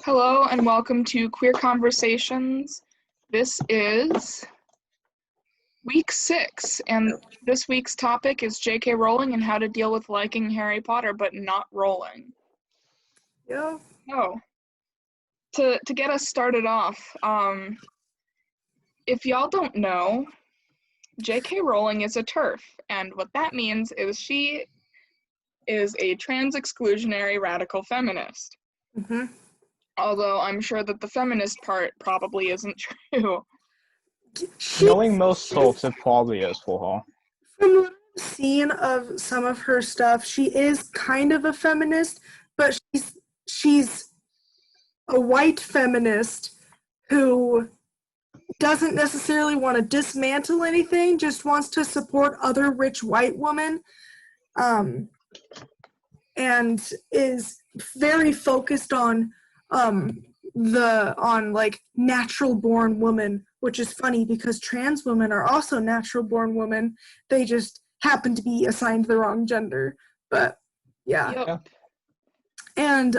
Hello and welcome to Queer Conversations. This is week 6, and this week's topic is J.K. Rowling and how to deal with liking Harry Potter but not Rowling. Yeah. So, to get us started off, if y'all don't know, J.K. Rowling is a TERF, and what that means is she is a trans-exclusionary radical feminist. Mm-hmm. Although I'm sure that the feminist part probably isn't true. Knowing most folks, it probably is for her. From what I've seen of some of her stuff, she is kind of a feminist, but she's a white feminist who doesn't necessarily want to dismantle anything, just wants to support other rich white women, and is very focused on natural born woman, which is funny because trans women are also natural born women. They just happen to be assigned the wrong gender. But yeah. Yep. And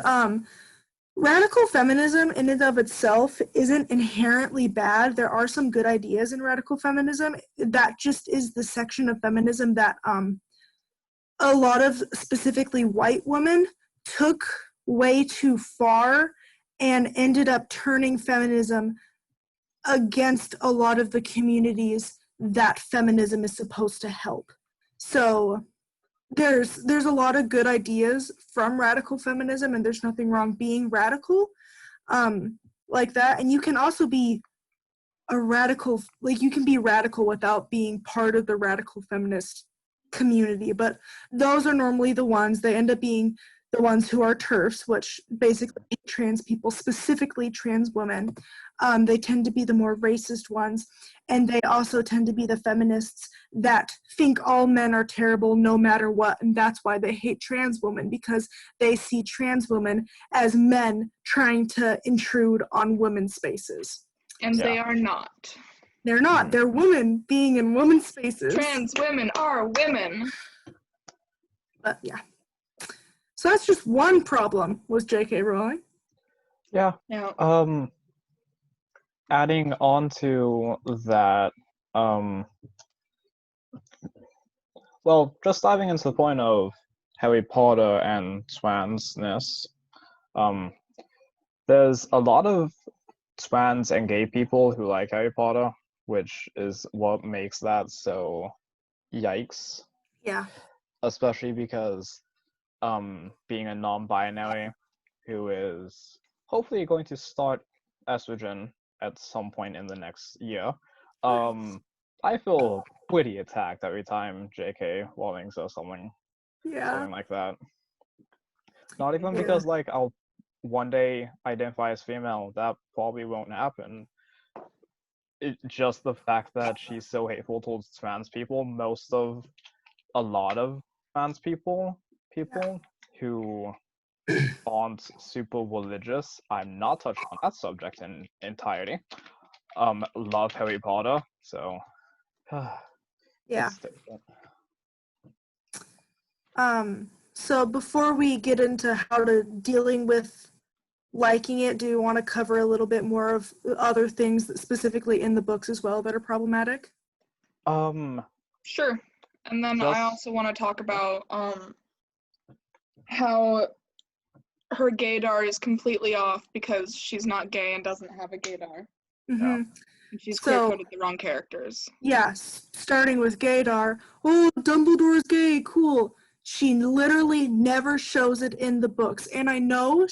radical feminism in and of itself isn't inherently bad. There are some good ideas in radical feminism. That just is the section of feminism that a lot of specifically white women took way too far and ended up turning feminism against a lot of the communities that feminism is supposed to help. So there's a lot of good ideas from radical feminism, and there's nothing wrong being radical like that. And you can also be a radical, you can be radical without being part of the radical feminist community, but those are normally the ones, they end up being the ones who are TERFs, which basically trans people, specifically trans women. They tend to be the more racist ones, and they also tend to be the feminists that think all men are terrible no matter what, and that's why they hate trans women, because they see trans women as men trying to intrude on women's spaces. And they are not. They're not. They're women being in women's spaces. Trans women are women. But yeah. So that's just one problem with J.K. Rowling. Yeah. Adding on to that, just diving into the point of Harry Potter and transness, there's a lot of trans and gay people who like Harry Potter, which is what makes that so yikes. Yeah. Especially because being a non-binary who is hopefully going to start estrogen at some point in the next year, I feel pretty attacked every time J.K. Rowling says something like that. Not even because I'll one day identify as female. That probably won't happen. It's just the fact that she's so hateful towards trans people. A lot of trans people who aren't super religious, I'm not touching on that subject in entirety, love Harry Potter, so yeah. So before we get into how to dealing with liking it, do you want to cover a little bit more of other things that specifically in the books as well that are problematic? Sure. And then I also want to talk about how her gaydar is completely off because she's not gay and doesn't have a gaydar. Mm-hmm. And she's queer-coded the wrong characters. Yes, starting with gaydar. Oh, Dumbledore's gay, cool. She literally never shows it in the books. And I know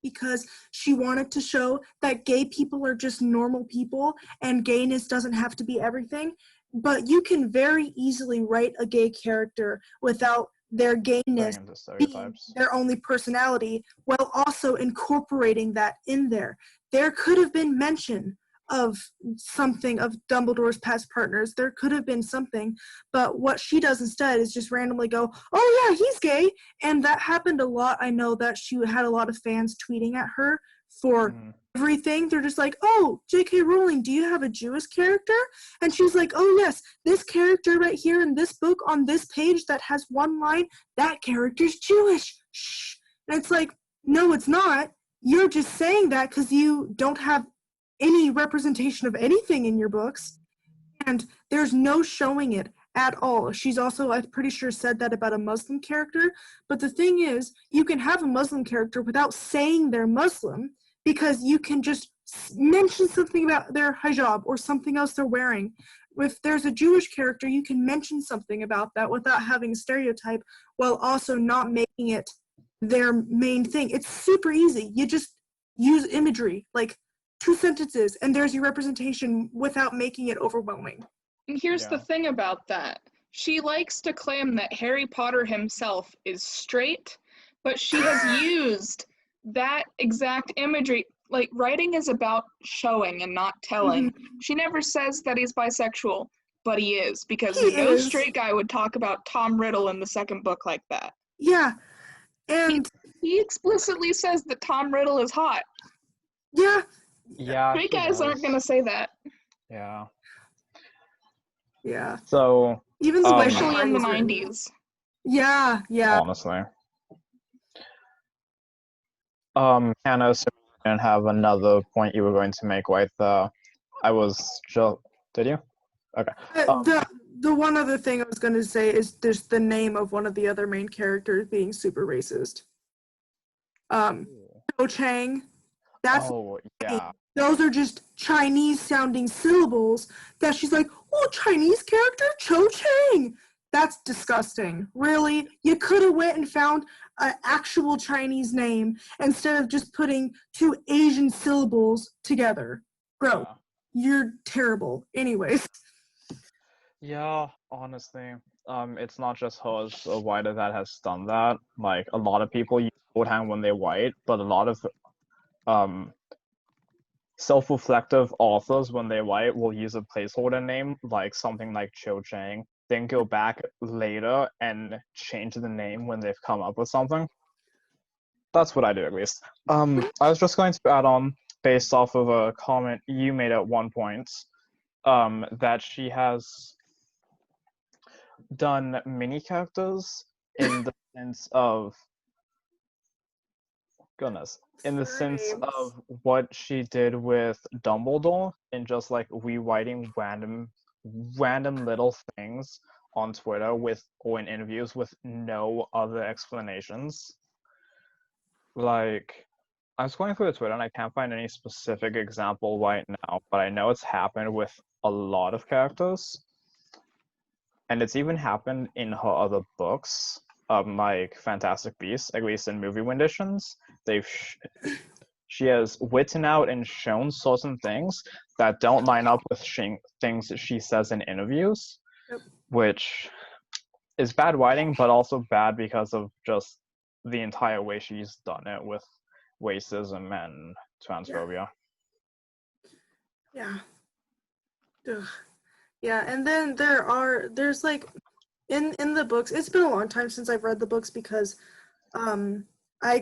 because she wanted to show that gay people are just normal people and gayness doesn't have to be everything. But you can very easily write a gay character without their gayness being their only personality, while also incorporating that in there. There could have been mention of something of Dumbledore's past partners. There could have been something, but what she does instead is just randomly go, oh yeah, he's gay. And that happened a lot. I know that she had a lot of fans tweeting at her for everything. They're just like, oh, J.K. Rowling, do you have a Jewish character? And she's like, oh yes, this character right here in this book on this page that has one line, that character's Jewish. Shh. And it's like, no, it's not. you're just saying that because you don't have any representation of anything in your books, and there's no showing it at all. She's also, I'm pretty sure, said that about a Muslim character. But the thing is, you can have a Muslim character without saying they're Muslim, because you can just mention something about their hijab or something else they're wearing. If there's a Jewish character, you can mention something about that without having a stereotype, while also not making it their main thing. It's super easy. You just use imagery, like 2 sentences, and there's your representation without making it overwhelming. And here's the Yeah. thing about that. She likes to claim that Harry Potter himself is straight, but she has used that exact imagery. Like, writing is about showing and not telling. She never says that he's bisexual, but he is, because He no is. straight guy would talk about Tom Riddle in the second book like that. Yeah, and He explicitly says that Tom Riddle is hot. yeah, Yeah, Straight he guys aren't does. gonna say that, Yeah. yeah. So, Even the way her especially in the mind is written. 90s. Yeah, yeah. honestly. Hannah, so you didn't have another point you were going to make, right? I was just. Did you? Okay. The one other thing I was going to say is just the name of one of the other main characters being super racist. Cho Chang. That's Oh, yeah. those are just Chinese sounding syllables that she's like, oh, Chinese character Cho Chang. That's disgusting. Really? You could have went and found an actual Chinese name instead of just putting 2 Asian syllables together. Bro, you're terrible. Anyways. Yeah, honestly. It's not just her as a writer that has done that. Like, a lot of people use shorthand when they write, but a lot of self-reflective authors, when they write, will use a placeholder name, like something like Cho Chang, then go back later and change the name when they've come up with something. That's what I do, at least. I was just going to add on, based off of a comment you made at one point, that she has done mini characters in the sense of what she did with Dumbledore, in just like rewriting random little things on Twitter or in interviews with no other explanations. Like, I was going through Twitter and I can't find any specific example right now, but I know it's happened with a lot of characters. And it's even happened in her other books, like Fantastic Beasts, at least in movie renditions. She has written out and shown certain things that don't line up with things that she says in interviews, which is bad writing, but also bad because of just the entire way she's done it with racism and transphobia. Yeah. Ugh. Yeah, and then there's like in the books, it's been a long time since I've read the books because I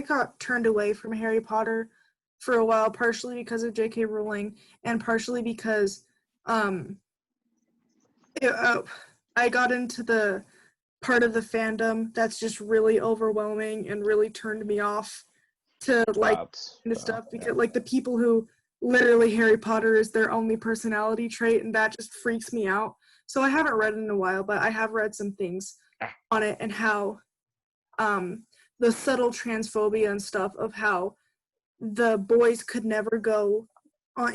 got turned away from Harry Potter for a while, partially because of J.K. Rowling and partially because I got into the part of the fandom that's just really overwhelming and really turned me off to like kind of stuff, because like the people who literally Harry Potter is their only personality trait, and that just freaks me out. So I haven't read it in a while, but I have read some things on it and how the subtle transphobia and stuff of how the boys could never go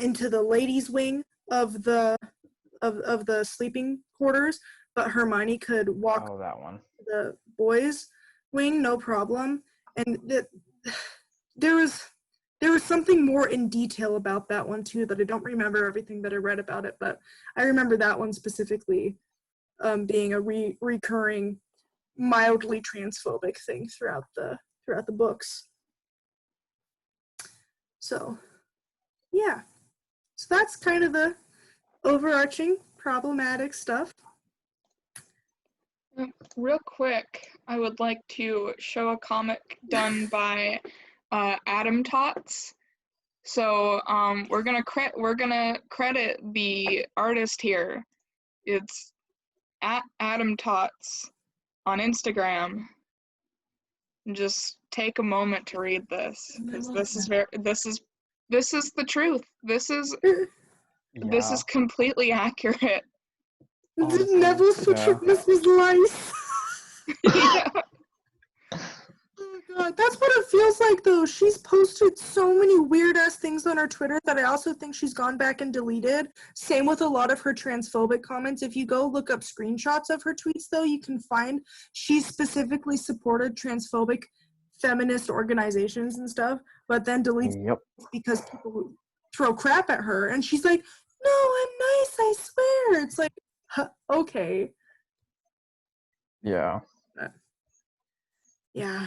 into the ladies' wing of the sleeping quarters, but Hermione could walk the boys' wing, no problem. And there was something more in detail about that one too, that I don't remember everything that I read about it, but I remember that one specifically being a recurring, mildly transphobic thing throughout the books. So, yeah. So that's kind of the overarching problematic stuff. Real quick, I would like to show a comic done by Adam Tots. So we're gonna credit the artist here. It's at Adam Tots on Instagram. Just take a moment to read this, because this is the truth. This is completely accurate. Honestly, Neville's forgiveness was lice. Yeah. Oh god, that's what it feels like though. She's posted so many weird ass things on her Twitter that I also think she's gone back and deleted. Same with a lot of her transphobic comments. If you go look up screenshots of her tweets though, you can find she specifically supported transphobic feminist organizations and stuff, but then deletes because people throw crap at her and she's like, "No, I'm nice, I swear." It's like, okay. Yeah. Yeah.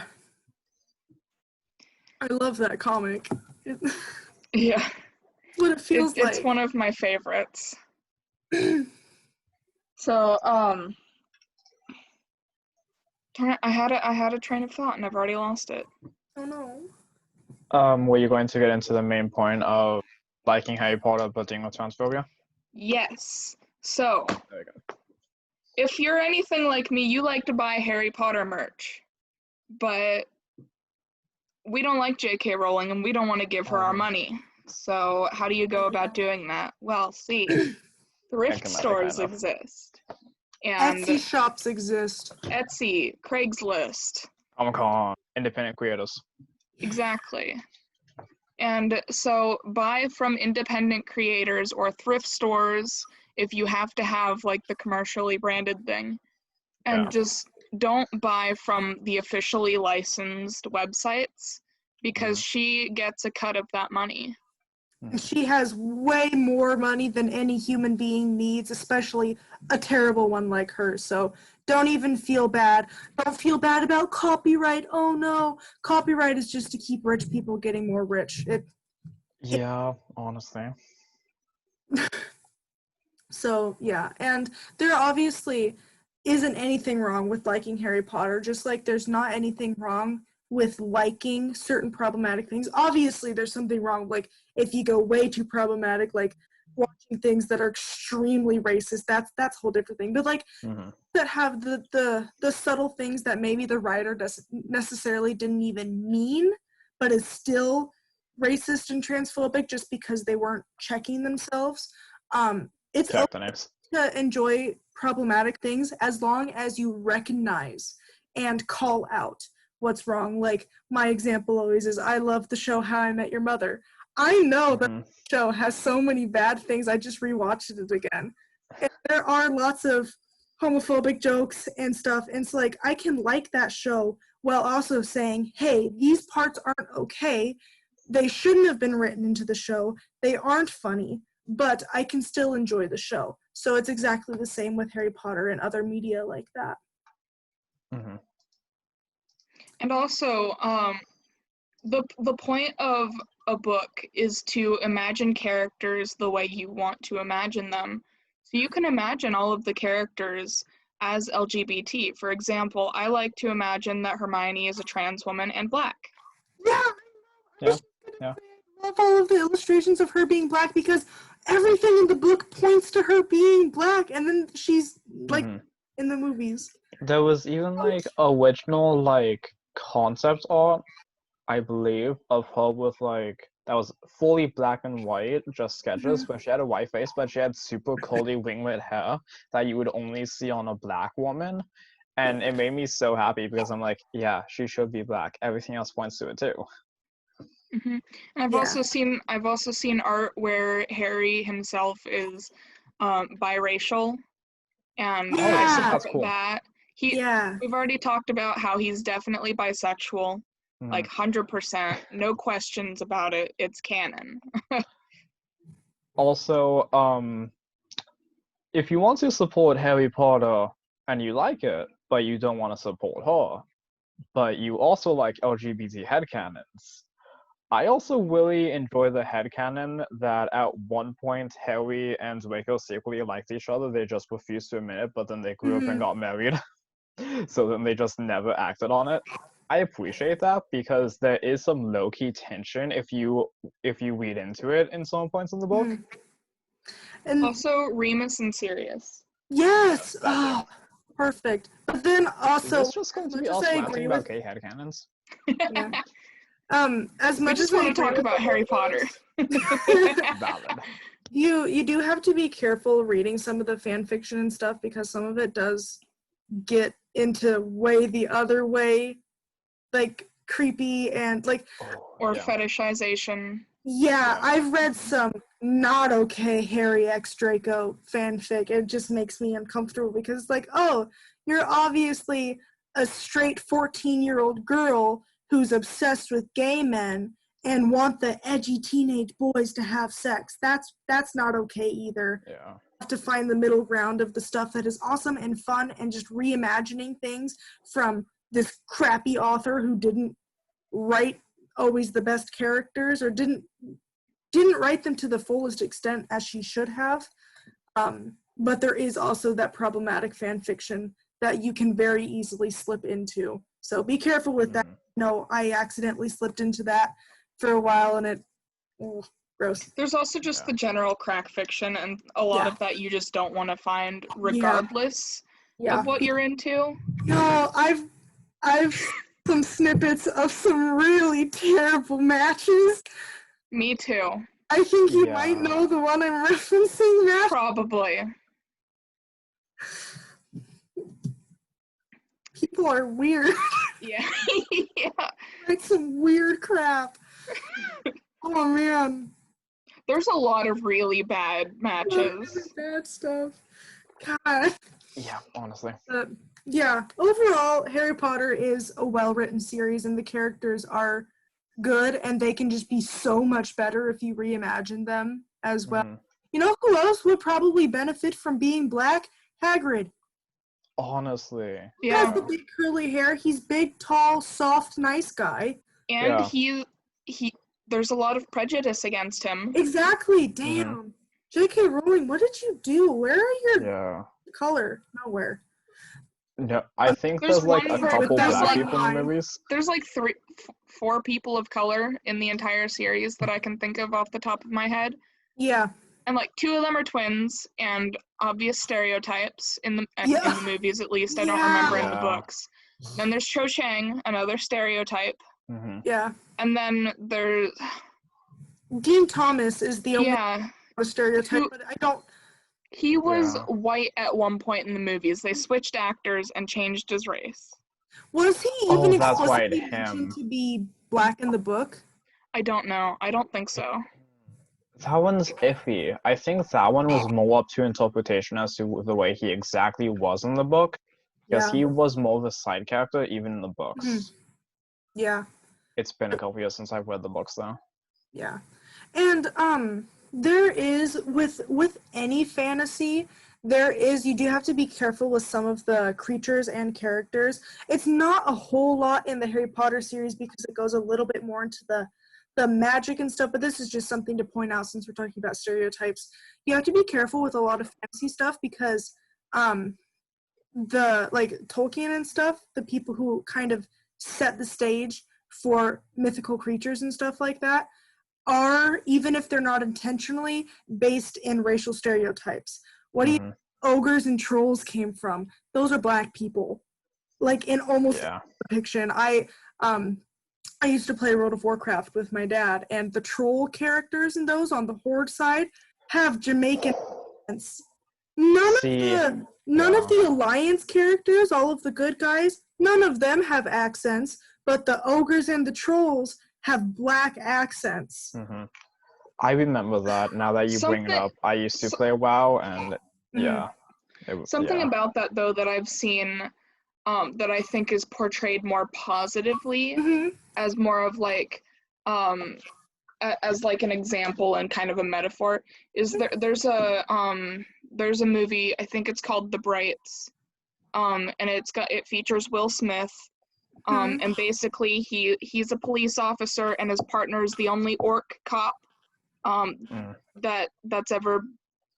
I love that comic. Yeah. That's what it feels like. It's one of my favorites. So, I had a train of thought and I've already lost it. Oh no. Were you going to get into the main point of liking Harry Potter but dealing with transphobia? Yes. So, There you go. if you're anything like me, you like to buy Harry Potter merch, but we don't like J.K. Rowling and we don't want to give her our money. So how do you go about doing that? Well, see, thrift stores exist. And Etsy shops exist. Etsy, Craigslist. Comic-Con, independent creators. Exactly. And so buy from independent creators or thrift stores if you have to have like the commercially branded thing. And just don't buy from the officially licensed websites because she gets a cut of that money. She has way more money than any human being needs, especially a terrible one like her. So don't even feel bad. Don't feel bad about copyright. Oh no, copyright is just to keep rich people getting more rich. Honestly. So yeah, and there obviously isn't anything wrong with liking Harry Potter, just like there's not anything wrong with liking certain problematic things. Obviously there's something wrong, like if you go way too problematic, like watching things that are extremely racist, that's a whole different thing. But like that have the subtle things that maybe the writer doesn't necessarily didn't even mean, but is still racist and transphobic just because they weren't checking themselves. It's okay to enjoy problematic things as long as you recognize and call out what's wrong. Like my example always is I love the show How I Met Your Mother. I know that the show has so many bad things. I just rewatched it again. And there are lots of homophobic jokes and stuff. And it's like I can like that show while also saying, hey, these parts aren't okay. They shouldn't have been written into the show. They aren't funny, but I can still enjoy the show. So it's exactly the same with Harry Potter and other media like that. And also, the point of a book is to imagine characters the way you want to imagine them. So you can imagine all of the characters as LGBT. For example, I like to imagine that Hermione is a trans woman and black. Yeah. I love all of the illustrations of her being black because everything in the book points to her being black, and then she's like in the movies. There was even like original like concept art, I believe, of her with like that was fully black and white, just sketches, where she had a white face, but she had super curly winglet hair that you would only see on a black woman. And it made me so happy because I'm like, yeah, she should be black. Everything else points to it too. And I've also seen art where Harry himself is biracial, and I support that. We've already talked about how he's definitely bisexual, like 100%, no questions about it. It's canon. Also, if you want to support Harry Potter and you like it, but you don't want to support her, but you also like LGBT headcanons, I also really enjoy the headcanon that at one point Harry and Draco secretly liked each other. They just refused to admit it, but then they grew up and got married. So then they just never acted on it. I appreciate that because there is some low-key tension if you read into it in some points in the book. And also Remus and Sirius. Yes! Oh, perfect. But then also, is this just going to be us ranting about gay headcanons? Yeah. As We much just as I want to agree talk with about the Harry whole Potter. Valid. you do have to be careful reading some of the fan fiction and stuff because some of it does get into way the other way, like creepy and like Or Yeah. fetishization. yeah, Yeah. I've read some not okay Harry X Draco fanfic. It just makes me uncomfortable because it's like, oh, you're obviously a straight 14-year-old girl who's obsessed with gay men and want the edgy teenage boys to have sex. That's not okay either. Yeah. Have to find the middle ground of the stuff that is awesome and fun and just reimagining things from this crappy author who didn't write always the best characters or didn't write them to the fullest extent as she should have. But there is also that problematic fan fiction that you can very easily slip into. So be careful with that. No, I accidentally slipped into that for a while and it gross. There's also just the general crack fiction, and a lot of that you just don't want to find regardless of what you're into. No, I've some snippets of some really terrible matches. Me too. I think you Yeah. might know the one I'm referencing, Matt. Probably. People are weird. Yeah. Yeah. Write some weird crap. Oh man. There's a lot of really bad matches. Really bad stuff. God. Yeah, honestly. Yeah. Overall, Harry Potter is a well-written series and the characters are good and they can just be so much better if you reimagine them as well. You know who else would probably benefit from being black? Hagrid. Honestly. He has the big curly hair. He's big, tall, soft, nice guy. And he there's a lot of prejudice against him. Exactly. Damn. J.K. Rowling, what did you do? Where are your color? Nowhere. No, I think there's like a couple black people in the movies. There's like 4 people of color in the entire series that I can think of off the top of my head. Yeah. And like 2 of them are twins and obvious stereotypes in the movies, at least. I don't remember in the books. Then there's Cho Chang, another stereotype. Yeah. And then there's Dean Thomas is the only stereotype, but I don't. He was white at one point in the movies. They switched actors and changed his race. Was he even explicitly mentioned to be black in the book? I don't know. I don't think so. That one's iffy. I think that one was more up to interpretation as to the way he exactly was in the book, because he was more of a side character even in the books. Yeah. It's been a couple years since I've read the books, though. Yeah. And there is with any fantasy, you do have to be careful with some of the creatures and characters. It's not a whole lot in the Harry Potter series because it goes a little bit more into the magic and stuff, but this is just something to point out since we're talking about stereotypes. You have to be careful with a lot of fantasy stuff because the like Tolkien and stuff, the people who kind of set the stage for mythical creatures and stuff like that are, even if they're not intentionally, based in racial stereotypes. What do you think ogres and trolls came from? Those are black people. Like in almost depiction. I used to play World of Warcraft with my dad, and the troll characters in those on the Horde side have Jamaican accents. None of the Alliance characters, all of the good guys, none of them have accents, but the ogres and the trolls have black accents. I remember that. Now that you bring it up, I used to play WoW, and something about that though that I've seen that I think is portrayed more positively as more of like as like an example and kind of a metaphor is there's a movie, I think it's called The Brights, and it features Will Smith. And basically he's a police officer and his partner is the only orc cop that's ever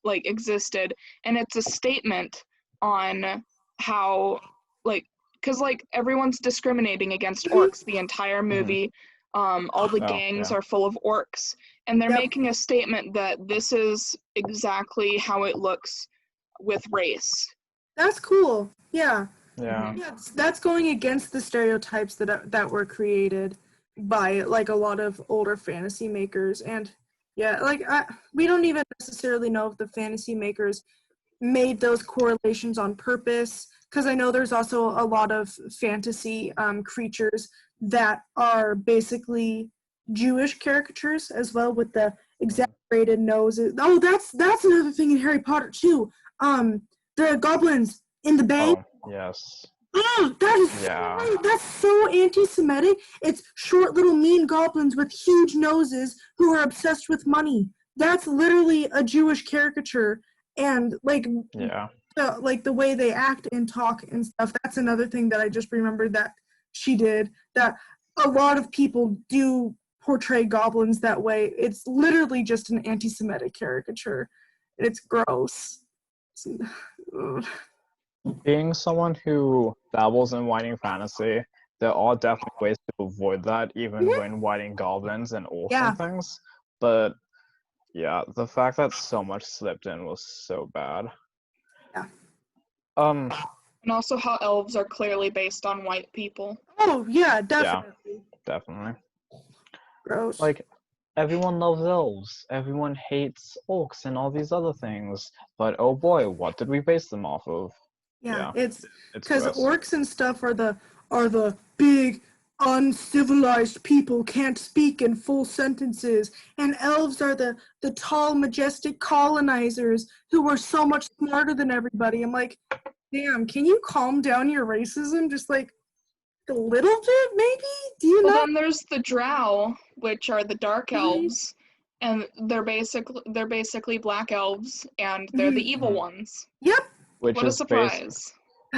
like existed, and it's a statement on how like, because like everyone's discriminating against orcs the entire movie. All the gangs are full of orcs, and they're making a statement that this is exactly how it looks with race. That's cool. Yeah. Yeah. Yeah, that's going against the stereotypes that were created by like a lot of older fantasy makers, and yeah, like we don't even necessarily know if the fantasy makers made those correlations on purpose, because I know there's also a lot of fantasy creatures that are basically Jewish caricatures as well, with the exaggerated noses. Oh, that's another thing in Harry Potter too. The goblins in the bay. Oh, yes. Oh, that is Yeah. that's so anti-Semitic. It's short little mean goblins with huge noses who are obsessed with money. That's literally a Jewish caricature, and like Yeah. the way they act and talk and stuff. That's another thing that I just remembered that she did. That a lot of people do portray goblins that way. It's literally just an anti-Semitic caricature. It's gross. Being someone who dabbles in writing fantasy, there are definitely ways to avoid that, even when writing goblins and orcs Yeah. and things. But yeah, the fact that so much slipped in was so bad. Yeah. Um, And also how elves are clearly based on white people. Oh yeah, definitely. definitely. Gross. Like, everyone loves elves, everyone hates orcs and all these other things, but oh boy, what did we base them off of? Yeah, Yeah, it's it's because gross. orcs and stuff are the big uncivilized people, can't speak in full sentences, and elves are the tall majestic colonizers who are so much smarter than everybody. I'm like, damn, can you calm down your racism just like a little bit, maybe? Do you Well, know? then there's the drow, which are the dark elves, and they're basically black elves, and they're the evil Mhm. ones. Yep. Which What a is surprise.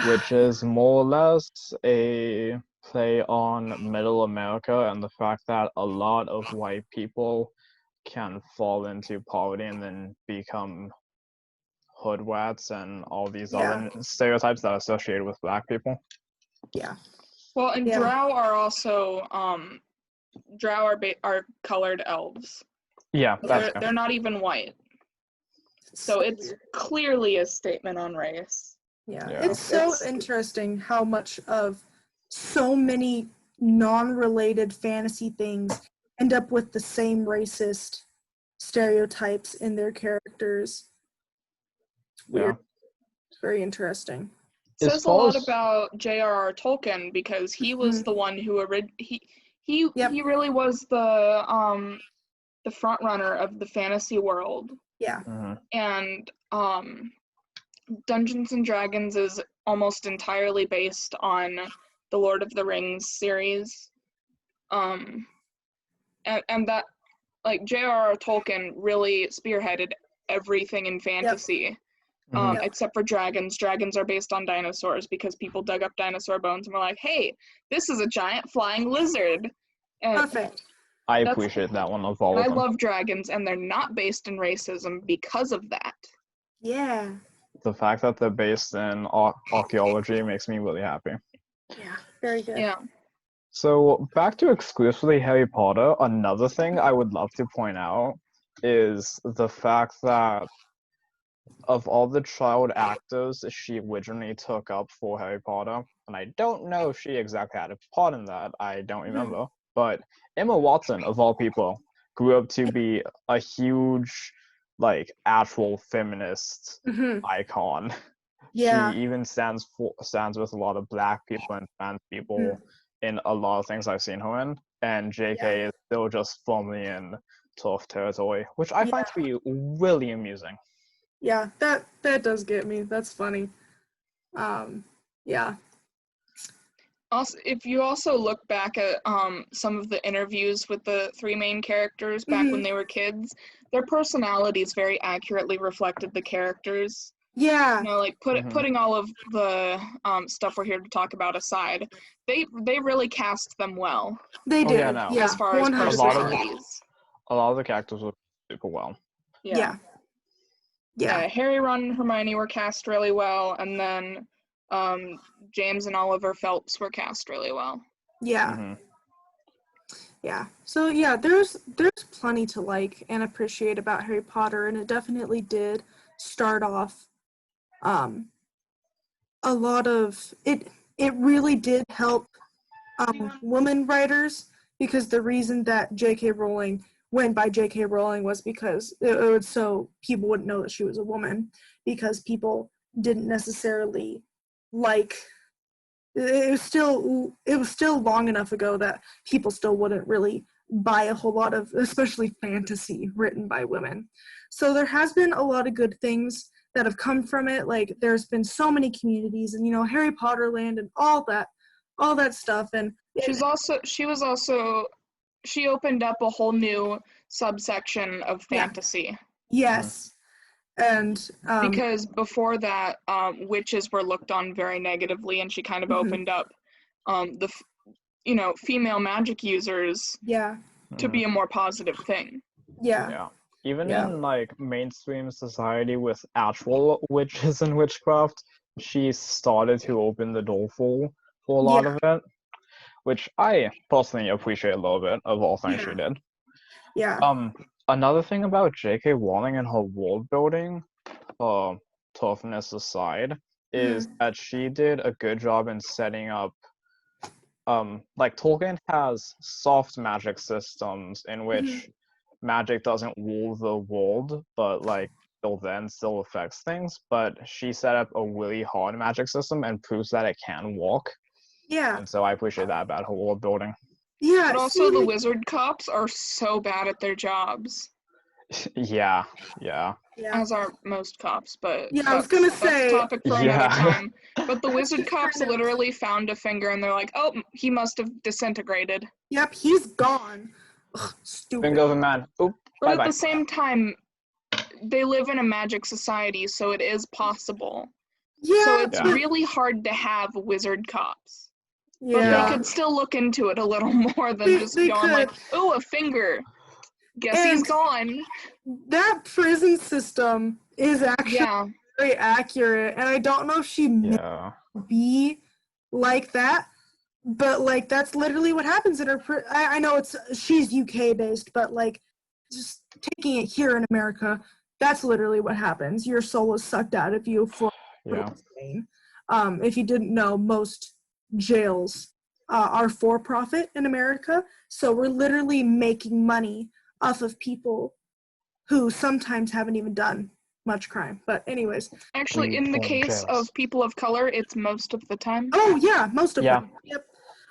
which is more or less a play on middle America and the fact that a lot of white people can fall into poverty and then become hoodwats and all these other stereotypes that are associated with black people. Yeah. Well, and Yeah. drow are also drow are colored elves. Yeah, that's They're not even white. So it's weird. clearly a statement on race. Yeah, Yeah. it's so interesting how much of so many non-related fantasy things end up with the same racist stereotypes in their characters. It's weird. It's very interesting. Says a lot about J.R.R. Tolkien because he was the one who he really was the front runner of the fantasy world. Yeah. And Dungeons and Dragons is almost entirely based on the Lord of the Rings series. And that, like, J.R.R. Tolkien really spearheaded everything in fantasy, except for dragons. Dragons are based on dinosaurs because people dug up dinosaur bones and were like, hey, this is a giant flying lizard. And Perfect. I appreciate that one of all of I them. love dragons, and they're not based in racism because of that. Yeah. The fact that they're based in archaeology makes me really happy. Yeah. Very good. Yeah. So back to exclusively Harry Potter, another thing I would love to point out is the fact that of all the child actors she originally took up for Harry Potter, and I don't know if she exactly had a part in that, I don't remember, but Emma Watson, of all people, grew up to be a huge, like, actual feminist icon. Yeah. She even stands with a lot of black people and trans people in a lot of things I've seen her in, and JK is still just firmly in tough territory, which I find to be really amusing. Yeah, that does get me. That's funny. Yeah. Also, if you also look back at some of the interviews with the three main characters back when they were kids, their personalities very accurately reflected the characters. Yeah. You know, like putting all of the stuff we're here to talk about aside, they really cast them well. They did. Yeah, no. As far as 100%. personalities. A lot of the characters were super well. Yeah. Harry, Ron, and Hermione were cast really well, and then James and Oliver Phelps were cast really well. Yeah. Yeah. So yeah, there's plenty to like and appreciate about Harry Potter, and it definitely did start off a lot of it. It really did help women writers, because the reason that J.K. Rowling went by J.K. Rowling was because it was so people wouldn't know that she was a woman, because people didn't necessarily like. It was still long enough ago that people still wouldn't really buy a whole lot of, especially fantasy written by women. So there has been a lot of good things that have come from it. Like there's been so many communities, and Harry Potter Land and all that stuff. And she opened up a whole new subsection of fantasy. Yes. And because before that, witches were looked on very negatively, and she kind of opened up female magic users to be a more positive thing. Yeah. Even in like mainstream society with actual witches and witchcraft, she started to open the door for a lot of it, which I personally appreciate a little bit of all things she did. Yeah. Another thing about J.K. Rowling and her world building, toughness aside, is that she did a good job in setting up. Like Tolkien has soft magic systems in which magic doesn't rule the world, but like still affects things. But she set up a really hard magic system and proves that it can work. Yeah. And so I appreciate that about her world building. Yeah. But also the wizard cops are so bad at their jobs. Yeah. As are most cops, but I was gonna say, that's a topic for another time. But the wizard cops literally found a finger, and they're like, "Oh, he must have disintegrated." Yep, he's gone. Ugh, stupid. Finger of a man. Oop. But bye-bye. at the same time, they live in a magic society, so it is possible. Yeah. So it's really hard to have wizard cops. Yeah. But they could still look into it a little more than just going like, "Oh, a finger. Guess he's gone." That prison system is actually very accurate, and I don't know if she may be like that, but like that's literally what happens in her. I know she's UK based, but like just taking it here in America, that's literally what happens. Your soul is sucked out of you for insane. If you didn't know, most jails are for profit in America, so we're literally making money off of people who sometimes haven't even done much crime. But anyways. Actually, in the case of people of color, it's most of the time. Oh, yeah, most of them. Yep.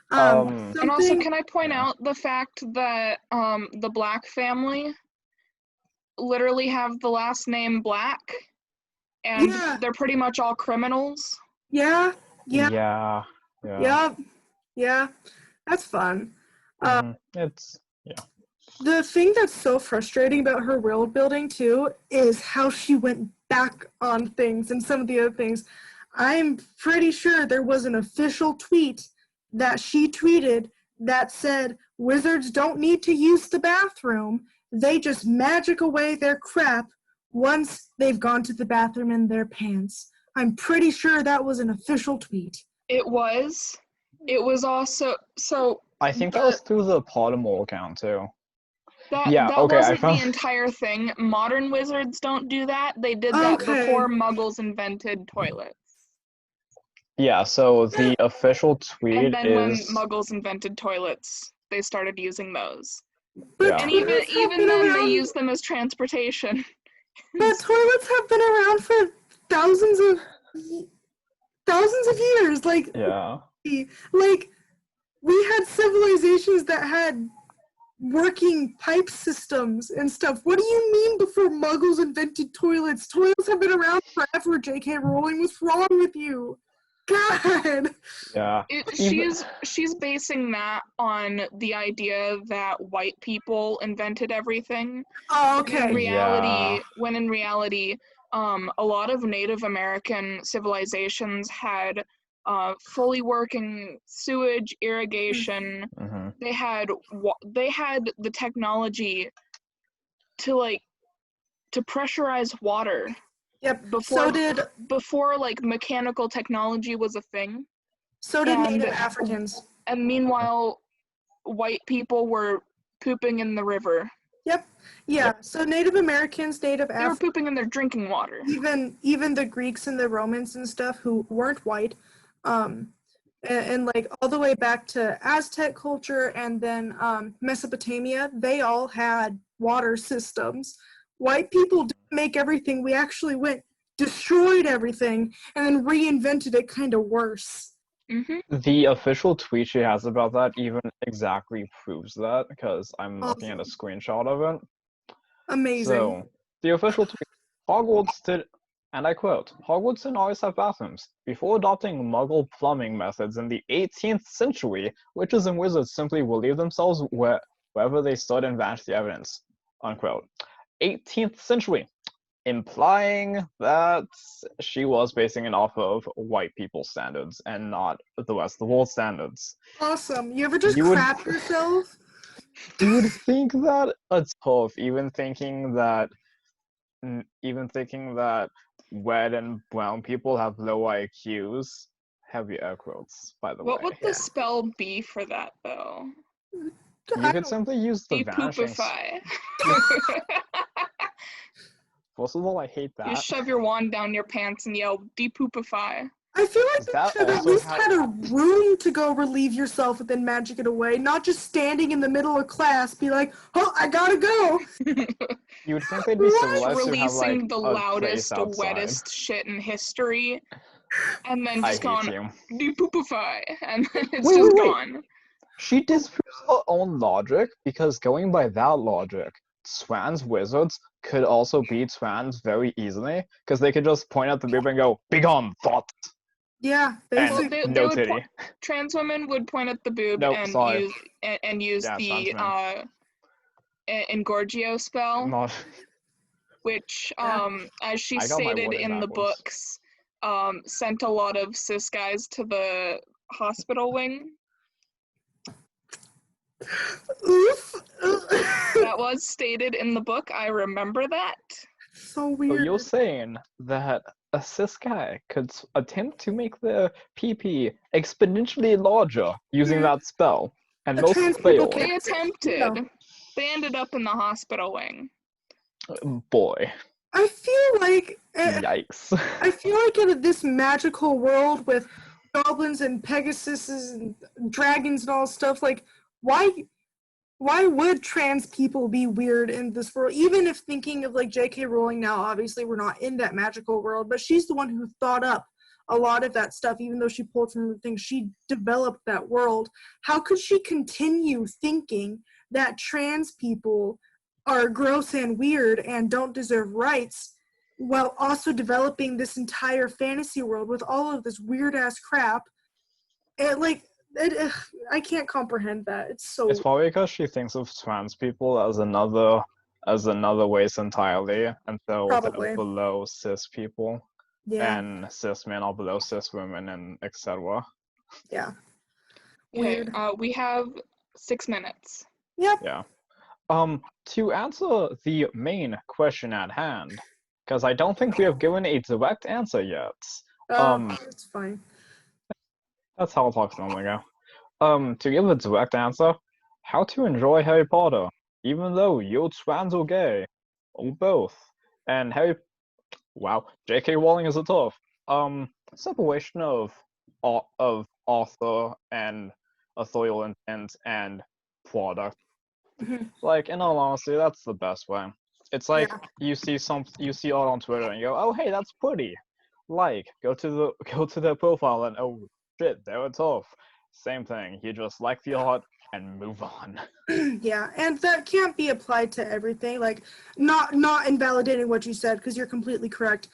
And also, can I point out the fact that the Black family literally have the last name Black, and they're pretty much all criminals? Yeah. Yeah. That's fun. The thing that's so frustrating about her world building too is how she went back on things and some of the other things. I'm pretty sure there was an official tweet that she tweeted that said wizards don't need to use the bathroom. They just magic away their crap once they've gone to the bathroom in their pants. I'm pretty sure that was an official tweet. It was. It was also I think that was through the Pottermore account too. That wasn't the entire thing. Modern wizards don't do that. They did that before Muggles invented toilets. Yeah, so the official tweet and then when Muggles invented toilets, they started using those. But and even then, they use them as transportation. But toilets have been around for thousands of years. Like we had civilizations that had working pipe systems and stuff. What do you mean before Muggles invented toilets? Toilets have been around forever, J.K. Rowling. What's wrong with you? God! Yeah. She's basing that on the idea that white people invented everything. Oh, okay. When in reality, a lot of Native American civilizations had fully working sewage, irrigation. Mm-hmm. They had the technology to pressurize water. Yep. Before like mechanical technology was a thing. So did Native Africans. And meanwhile, white people were pooping in the river. Yep. Yeah. So Native Americans, Native They were Africans, pooping in their drinking water. even the Greeks and the Romans and stuff who weren't white, um, and like all the way back to Aztec culture and then Mesopotamia, they all had water systems. White people didn't make everything. We actually destroyed everything, and then reinvented it kind of worse. The official tweet she has about that even exactly proves that, because I'm looking at a Awesome. screenshot of it. Amazing. So, the official tweet, Hogwarts did, and I quote, Hogwarts didn't always have bathrooms. Before adopting Muggle plumbing methods in the 18th century, witches and wizards simply relieved themselves wherever they stood and vanished the evidence, unquote. 18th century, implying that she was basing it off of white people standards and not the rest of the world standards. Awesome. You ever just You would- crap yourself? You would think that it's tough, even thinking that red and brown people have low IQs. Heavy air quotes, by the What way. would the spell be for that, though? You could simply use the vanishing. Depoopify. First of all, I hate You that. shove your wand down your pants and yell, depoopify. I feel like Is you that should have at also least how- had a room to go relieve yourself and then magic it away, not just standing in the middle of class, be like, oh, I gotta go. You would think they'd be civilized to have like Releasing the a place loudest, outside. wettest shit in history, and then I just hate going, you. depoopify, and then it's Wait, just wait, wait. gone. She disproves her own logic, because going by that logic, trans wizards could also be trans very easily, because they could just point at the boob and go, "Begone, thought!" Yeah, And basically. They no would titty. trans women would point at the boob Nope, and sorry. use Yeah, the trans Engorgio spell, Not. which Yeah. as she I got my stated wording in the backwards. books, sent a lot of cis guys to the hospital wing. Oof. That was stated in the book. I remember that. So So weird. you're saying that a cis guy could attempt to make their PP exponentially larger using that spell, and The most trans people fail. They can't- attempted. No. They ended up in the hospital wing. Boy, I feel like yikes. I feel like in this magical world with goblins and Pegasuses and dragons and all stuff, like why would trans people be weird in this world? Even if thinking of like J.K. Rowling now, obviously we're not in that magical world, but she's the one who thought up a lot of that stuff, even though she pulled from the things, she developed that world. How could she continue thinking that trans people are gross and weird and don't deserve rights while also developing this entire fantasy world with all of this weird ass crap? I can't comprehend that. It's so It's probably because she thinks of trans people as another race entirely, and so Probably. they're below cis people, yeah. and cis men are below cis women, and etc. Yeah. Okay, Weird. we have 6 minutes. Yep. Yeah. To answer the main question at hand, because I don't think we have given a direct answer yet. It's fine. That's how talks normally go. To give a direct answer, how to enjoy Harry Potter, even though you're trans or gay, or both. And wow, J.K. Rowling is a tough. Separation of author and authorial intent and product. Mhm. Like, in all honesty, that's the best way. It's like Yeah. you see art on Twitter and you go, oh hey, that's pretty. Like, go to their profile and oh shit, they're tough. Same thing. You just like the art and move on. Yeah, and that can't be applied to everything. Like, not invalidating what you said, because you're completely correct.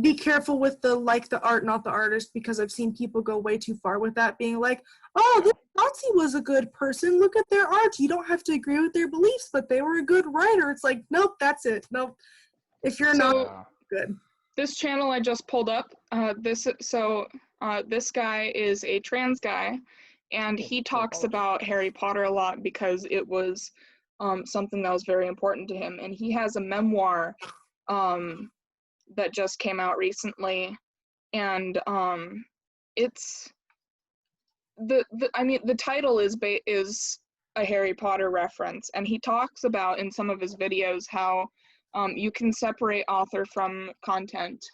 Be careful with the art, not the artist, because I've seen people go way too far with that, being like, oh, this Nazi was a good person. Look at their art. You don't have to agree with their beliefs, but they were a good writer. It's like, nope, that's it. Nope. If you're not good. This channel I just pulled up, this guy is a trans guy, and he talks about Harry Potter a lot because it was something that was very important to him. And he has a memoir that just came out recently, and it's the title is a Harry Potter reference. And he talks about in some of his videos how you can separate author from content.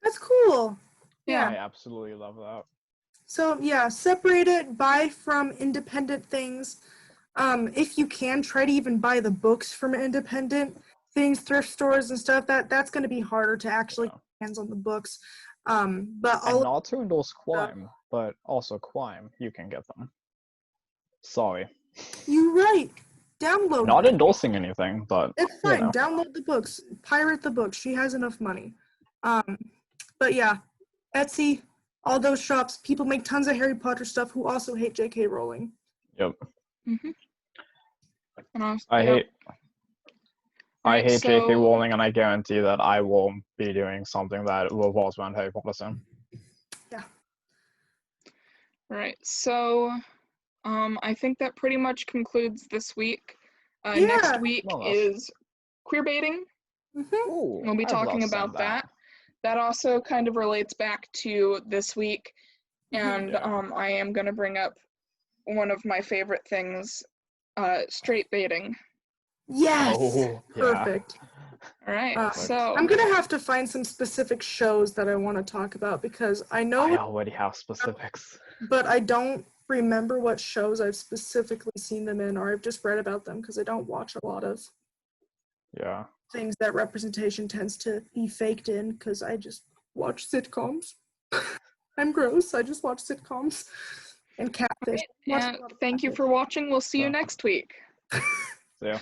That's cool. Yeah. I absolutely love that. So yeah, separate it, buy from independent things. If you can, try to even buy the books from independent things, thrift stores and stuff. That's going to be harder to actually get hands on the books. But And all not to endorse crime, but also crime, you can get them. Sorry. you're right. Download. Not endorsing anything, but It's you fine. know. Download the books. Pirate the books. She has enough money. But yeah, Etsy, all those shops. People make tons of Harry Potter stuff who also hate J.K. Rowling. Yep. Mm-hmm. I hate so, J.K. Rowling, and I guarantee that I will be doing something that revolves around Harry Potter soon. Yeah. Right. So, I think that pretty much concludes this week. Yeah. Next week More or less. is queer baiting. Mm-hmm. Ooh, We'll be I'd love talking to send about that. That also kind of relates back to this week. And Yeah. I am going to bring up one of my favorite things, straight baiting. Yes. Oh, yeah. Perfect. All right. So I'm gonna have to find some specific shows that I want to talk about because I know, I already have specifics. but I don't remember what shows I've specifically seen them in, or I've just read about them because I don't watch a lot of Yeah. things that representation tends to be faked in because I just watch sitcoms. I'm gross. I just watch sitcoms and Catfish. and thank you for watching. We'll see you next week. See ya.